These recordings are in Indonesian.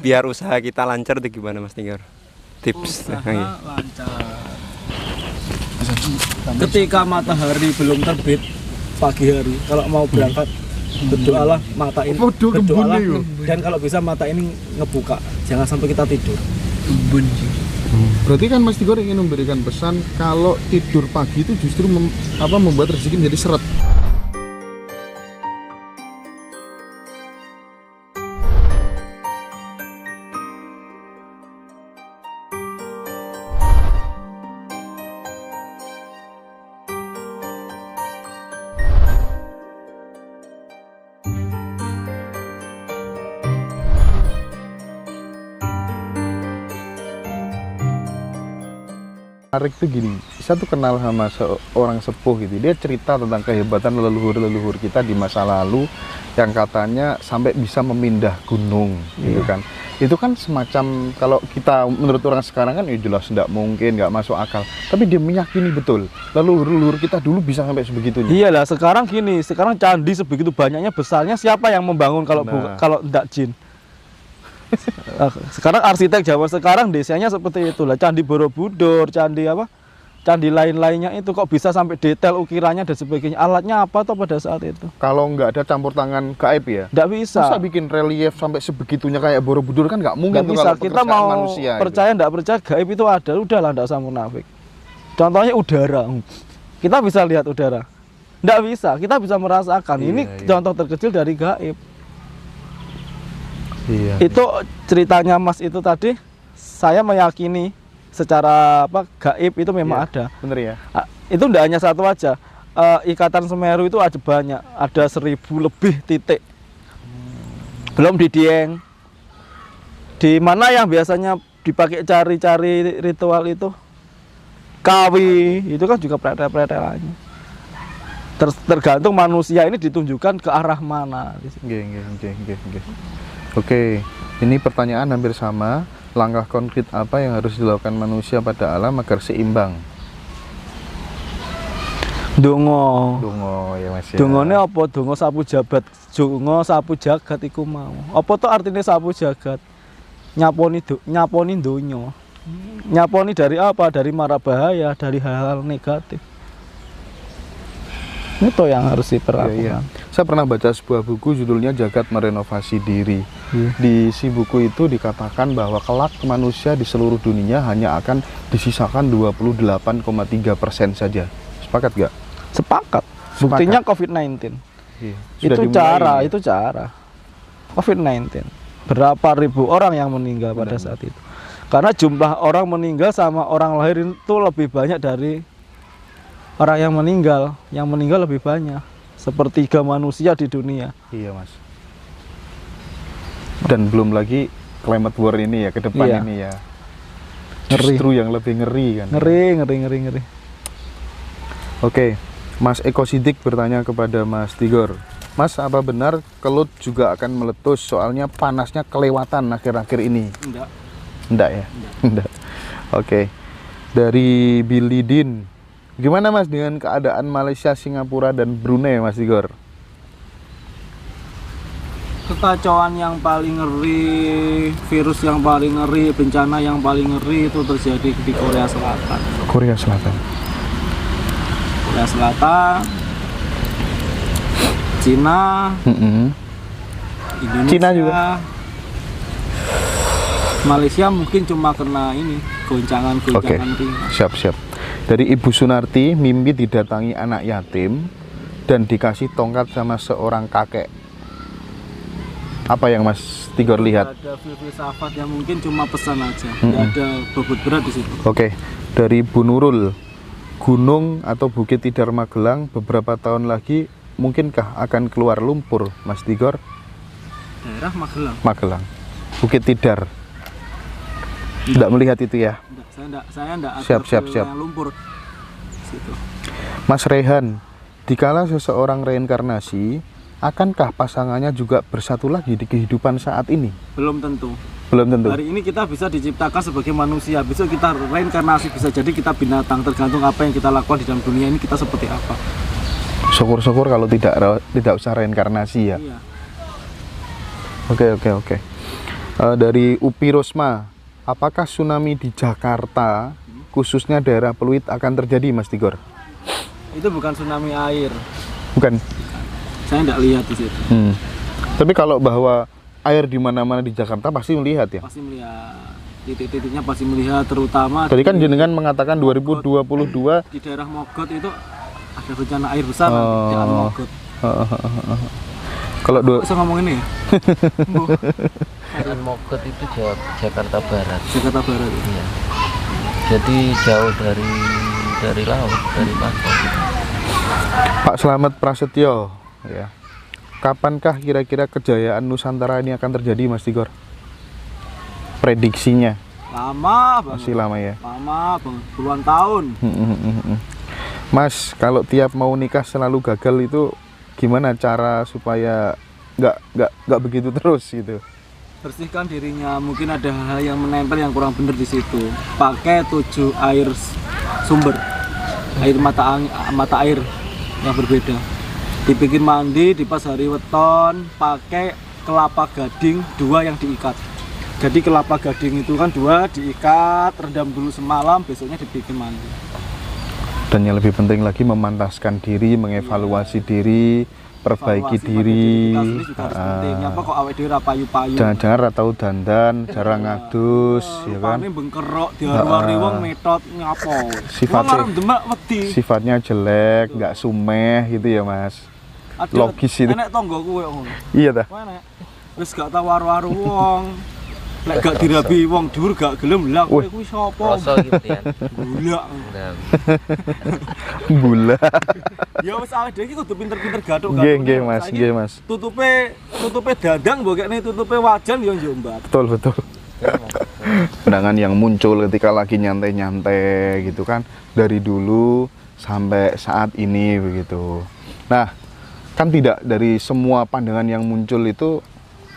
biar usaha kita lancar tuh gimana Mas Tigor? Tips. Usaha lancar. Ketika matahari belum terbit pagi hari, kalau mau berangkat berdoalah mata ini, berdoalah, dan kalau bisa mata ini ngebuka, jangan sampai kita tidur. Berarti kan Mas Tigor ingin memberikan pesan kalau tidur pagi itu justru membuat rezeki menjadi seret. Menarik tuh gini, saya tuh kenal sama seorang sepuh gitu, dia cerita tentang kehebatan leluhur-leluhur kita di masa lalu yang katanya sampai bisa memindah gunung gitu kan. Itu kan semacam, kalau kita menurut orang sekarang kan ya jelas tidak mungkin, nggak masuk akal, tapi dia meyakini betul leluhur-leluhur kita dulu bisa sampai sebegitunya. Iyalah, sekarang gini, sekarang candi sebegitu banyaknya, besarnya, siapa yang membangun kalau kalau tidak jin? Sekarang arsitek Jawa sekarang desanya seperti itulah, Candi Borobudur, candi apa, candi lain-lainnya itu kok bisa sampai detail ukirannya dan sebagainya. Alatnya apa tuh pada saat itu? Kalau nggak ada campur tangan gaib ya, nggak bisa. Masa bikin relief sampai sebegitunya kayak Borobudur kan nggak mungkin. Nggak bisa. Kita mau manusia percaya nggak percaya gaib itu ada, udahlah nggak usah munafik. Contohnya udara, kita bisa lihat udara, nggak bisa, kita bisa merasakan. Ini contoh terkecil dari gaib. Itu ceritanya Mas itu tadi, saya meyakini secara apa gaib itu memang ada. Bener ya? Itu tidak hanya satu aja. Ikatan Semeru itu ada banyak, ada 1000 lebih titik. Belum di Dieng. Di mana yang biasanya dipakai cari-cari ritual itu? Kawi, itu kan juga pretel-pretelannya. Tergantung manusia ini ditunjukkan ke arah mana. Oke, ini pertanyaan hampir sama. Langkah konkret apa yang harus dilakukan manusia pada alam agar seimbang? Dongo. Dongo ya Mas ya. Dongone apa? Dongo sapu jabat. Dongo sapu jagat iku mau. Apa tuh artinya sapu jagat? Nyaponi donyo. Nyaponi dari apa? Dari mara bahaya, dari hal-hal negatif. Itu yang harus diperlakukan. Saya pernah baca sebuah buku judulnya Jagat Merenovasi Diri. Di si buku itu dikatakan bahwa kelak manusia di seluruh dunia hanya akan disisakan 28,3% saja. Sepakat gak? Sepakat. Buktinya COVID-19. Itu cara. COVID-19. Berapa ribu orang yang meninggal pada saat itu. Karena jumlah orang meninggal sama orang lahir itu lebih banyak dari orang yang meninggal lebih banyak, 1/3 manusia di dunia. Iya Mas. Dan belum lagi climate war ini ya, ke depan ini ya. Ngeri. Justru yang lebih ngeri kan. Ngeri. Oke, Mas Eko Sidik bertanya kepada Mas Tigor. Mas, apa benar kelut juga akan meletus? Soalnya panasnya kelewatan akhir-akhir ini. Enggak ya? Enggak. Oke. Dari Bilidin. Gimana Mas dengan keadaan Malaysia, Singapura, dan Brunei Mas Tigor? Kekacauan yang paling ngeri, virus yang paling ngeri, bencana yang paling ngeri itu terjadi di Korea Selatan. Korea Selatan, Cina, Indonesia, Cina juga. Malaysia mungkin cuma kena ini goncangan ringan. Siap. Dari Ibu Sunarti, mimpi didatangi anak yatim dan dikasih tongkat sama seorang kakek. Apa yang Mas Tigor lihat? Ada filsafat yang mungkin cuma pesan aja, nggak ada bobot berat di situ. Oke, dari Bu Nurul, gunung atau Bukit Tidar Magelang beberapa tahun lagi mungkinkah akan keluar lumpur, Mas Tigor? Daerah Magelang, Bukit Tidar. Tidak melihat itu ya? Saya enggak siap. lumpur situ. Mas Rehan, dikala seseorang reinkarnasi, akankah pasangannya juga bersatu lagi di kehidupan saat ini? Belum tentu. Hari ini kita bisa diciptakan sebagai manusia, besok kita reinkarnasi, bisa jadi kita binatang, tergantung apa yang kita lakukan di dalam dunia ini, kita seperti apa. Syukur-syukur kalau tidak usah reinkarnasi ya. Iya. Oke. Dari Upi Rosma, apakah tsunami di Jakarta, khususnya daerah Pluit, akan terjadi, Mas Tigor? Itu bukan tsunami air. Bukan. Saya tidak lihat di situ. Tapi kalau bahwa air di mana-mana di Jakarta pasti melihat ya. Pasti melihat. Titik-titiknya pasti melihat, terutama Tadi kan jenengan mengatakan 2022 di daerah Mogot itu ada bencana air besar di daerah Mogot. kalau Bisa ngomong ini ya? Kan Mogot itu Jakarta Barat. Jakarta Barat. Iya. Jadi jauh dari laut, dari pantai. Pak Slamet Prasetyo, ya. Kapankah kira-kira kejayaan Nusantara ini akan terjadi, Mas Tigor? Prediksinya Lama banget. masih lama ya. Lama banget, puluhan tahun. Mas, kalau tiap mau nikah selalu gagal itu gimana cara supaya nggak begitu terus gitu? Bersihkan dirinya, mungkin ada hal yang menempel yang kurang benar di situ. Pakai 7 air sumber, air mata air yang berbeda. Dibikin mandi di pas hari weton, pakai kelapa gading 2 yang diikat. Jadi kelapa gading itu kan 2 diikat, rendam dulu semalam, besoknya dibikin mandi. Dan yang lebih penting lagi memantaskan diri, mengevaluasi diri, perbaiki diri. Ini juga harus penting. Apa kok awake dhewe ra payu-payu. Jangan-jangan ra tau dandan, jarang ngadus, ya kan? Rupane bengkerok diharu-haru wong metot nyapo. Sifatnya- Wong arep demak wedi. Sifatnya jelek, nggak sumeh gitu ya, Mas. Ada Logis itu. enek tanggoku koyo ngono. Iya dah. Kowe enek. Wis gak tau waru-waru wong. Lek gak dirabi wong dhuwur gak gelem lah kowe Wih. kuwi sapa? Rasa gitu ya. Gula. Nah, Bula. Ya wis awake dhewe iki kudu pinter-pinter gathuk. Nggih, Mas, nggih, Mas. Tutupe dadang mbok kene tutupe wajan ya njombat. Betul, betul. Pandangan yang muncul ketika lagi nyantai-nyantai gitu kan, dari dulu sampai saat ini begitu. Nah, kan tidak dari semua pandangan yang muncul itu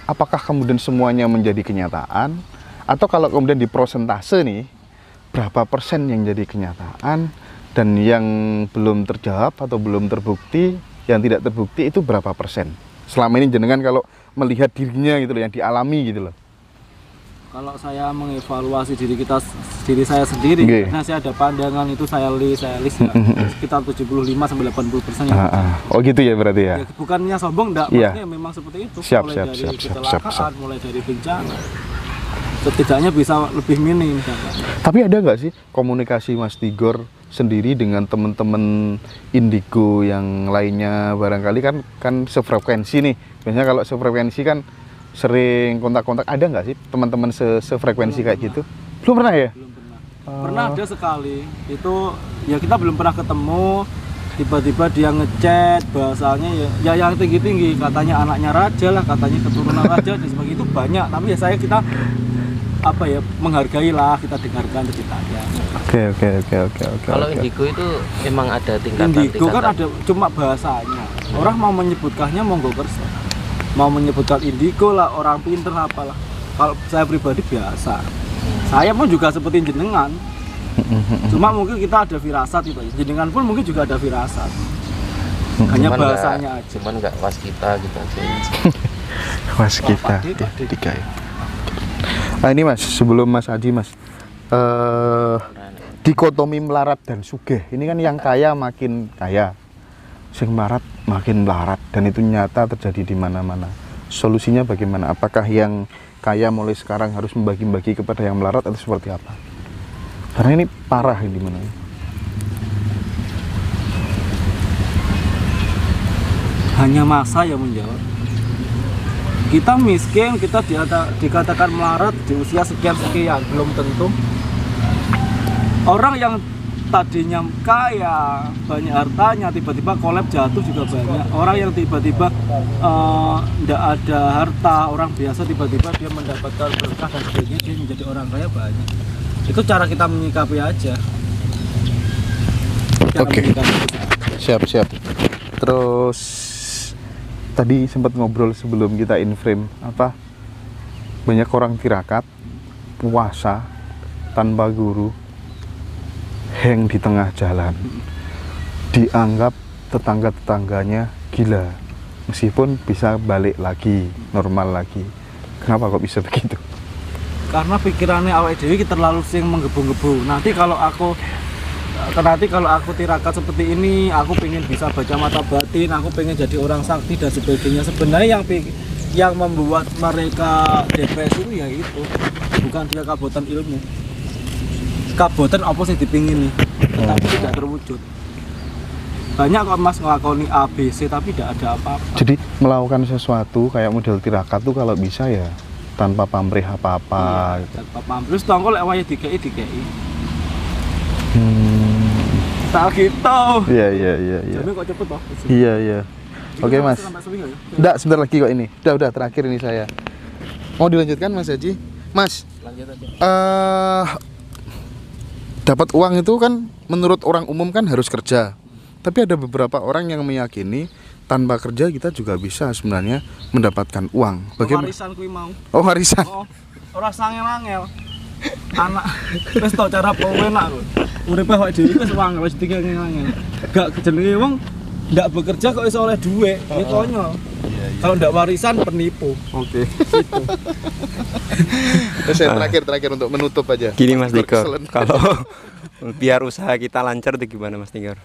apakah kemudian semuanya menjadi kenyataan, atau kalau kemudian di prosentase nih berapa persen yang jadi kenyataan dan yang belum terjawab atau belum terbukti, yang tidak terbukti itu berapa persen? Selama ini jenengan kalau melihat dirinya gitu loh, yang dialami gitu loh. Kalau saya mengevaluasi diri saya sendiri, Nggih. karena saya ada pandangan itu saya list ya, sekitar 75-80% yang Oh gitu ya berarti ya. ya, bukannya sombong enggak, Iya. maksudnya memang seperti itu. Siap, mulai siap, dari siap, siap, kecelakaan, siap. mulai dari bencana, setidaknya bisa lebih minim. Tapi ada nggak sih komunikasi Mas Tigor sendiri dengan teman-teman Indigo yang lainnya, barangkali kan sefrekuensi nih. Biasanya kalau sefrekuensi kan sering kontak-kontak, ada nggak sih teman-teman sefrekuensi kayak gitu? Belum pernah ya? Belum pernah. Pernah ada sekali, itu ya kita belum pernah ketemu, tiba-tiba dia ngechat bahasanya ya yang tinggi-tinggi, katanya anaknya raja lah, katanya keturunan raja dan sebagainya, itu banyak. Tapi ya kita apa ya, menghargai lah, kita dengarkan ceritanya. Oke. kalau Indigo itu memang ada tingkatan. Indigo kan ada cuma bahasanya. Orang mau menyebutkannya monggo kersa. Mau menyebutkan indigo lah, orang pinter apalah. Kalau saya pribadi biasa. Saya pun juga seperti jenengan. Cuma mungkin kita ada firasat itu. Jenengan pun mungkin juga ada firasat. Hanya Cuman bahasanya aja. Cuman nggak was kita gitu aja. Mas kita Pak D, ya, Pak D. tiga ya. Nah ini Mas, sebelum Mas Aji Mas, dikotomi melarat dan sugih. Ini kan yang kaya makin kaya, sing melarat makin melarat, dan itu nyata terjadi di mana-mana. Solusinya bagaimana? Apakah yang kaya mulai sekarang harus membagi-bagi kepada yang melarat atau seperti apa? Karena ini parah ini di mana. Hanya masa yang menjawab. Kita miskin, kita dikatakan melarat di usia sekian-sekian, belum tentu. Orang yang tadinya kaya, banyak hartanya, tiba-tiba kolab jatuh juga banyak. Orang yang tiba-tiba tidak ada harta, orang biasa tiba-tiba dia mendapatkan berkah dan sebagainya, dia menjadi orang kaya banyak. Itu cara kita menyikapi aja. Cara Oke. menyikapi itu. Siap. Terus tadi sempat ngobrol sebelum kita in frame, apa? Banyak orang tirakat, puasa tanpa guru, hang di tengah jalan, dianggap tetangga-tetangganya gila, meskipun bisa balik lagi, normal lagi. Kenapa kok bisa begitu? karena pikirannya awake dhewe terlalu sing menggebu-gebu. Nanti kalau aku tirakat seperti ini, aku pengen bisa baca mata batin, aku pengen jadi orang sakti dan sebagainya. Sebenarnya yang membuat mereka depresi itu ya itu, bukan dia kabotan ilmu. Kabotan apa sih dipingin nih, tapi tidak terwujud. Banyak kok Mas ngelakoni A, B, C tapi tidak ada apa-apa. Jadi melakukan sesuatu kayak model tirakat tuh kalau bisa ya tanpa pamrih apa-apa. Iya, tanpa pamrih. Terus tongkol lek wae dikei. Tak gitu. Iya. Jadi kok cepet toh? Iya. Oke Mas. Sampai seminggu ya? Enggak, sebentar lagi kok ini. Udah terakhir ini saya. Mau dilanjutkan Mas Haji? Mas, Lanjut aja. dapat uang itu kan menurut orang umum kan harus kerja. Tapi ada beberapa orang yang meyakini tanpa kerja kita juga bisa sebenarnya mendapatkan uang. Bagaimana? Warisan kuwi mau. Oh, warisan. Oh, ora sangel-angel. Anak wis tau cara penak kok. Uripe awake dhewe wis wangel wis dikengel-angel. Gak jenenge wong ndak bekerja kok iso oleh duit. Ya konyol. Kalau ndak warisan penipu. Oke. Terus saya terakhir untuk menutup aja. Gini Mas Tigor, Excellent. kalau biar usaha kita lancar itu gimana Mas Tigor?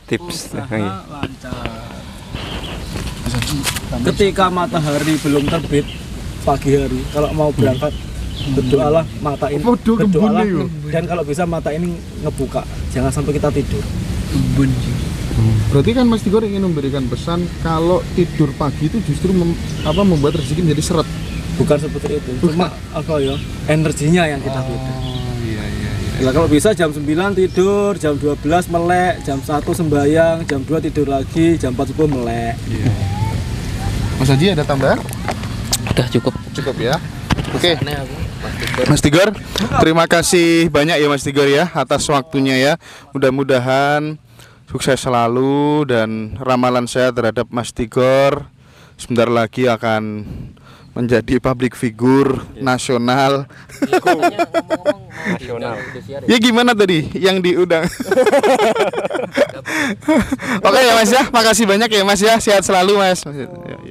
Tips. Usaha Iya. lancar. Ketika matahari belum terbit pagi hari, kalau mau berangkat berdoalah mata ini, berdoalah dan kalau bisa mata ini ngebuka, jangan sampai kita tidur. Berarti kan Mas Tigor ingin memberikan pesan kalau tidur pagi itu justru membuat rezeki menjadi seret. Bukan seperti itu, cuma apa ya, energinya yang kita beda. Nah, kalau bisa jam 9 tidur, jam 12 melek, jam 1 sembayang, jam 2 tidur lagi, jam 4 subuh melek. Mas Haji ada tambahan? Udah cukup. Cukup ya. Oke. Aneh aku. Mas Tigor, terima kasih banyak ya Mas Tigor ya atas waktunya ya. Mudah-mudahan sukses selalu dan ramalan saya terhadap Mas Tigor sebentar lagi akan menjadi public figure nasional. Nasional. Ya gimana tadi yang diundang? Oke ya Mas ya, makasih banyak ya Mas ya, sehat selalu Mas. Ya.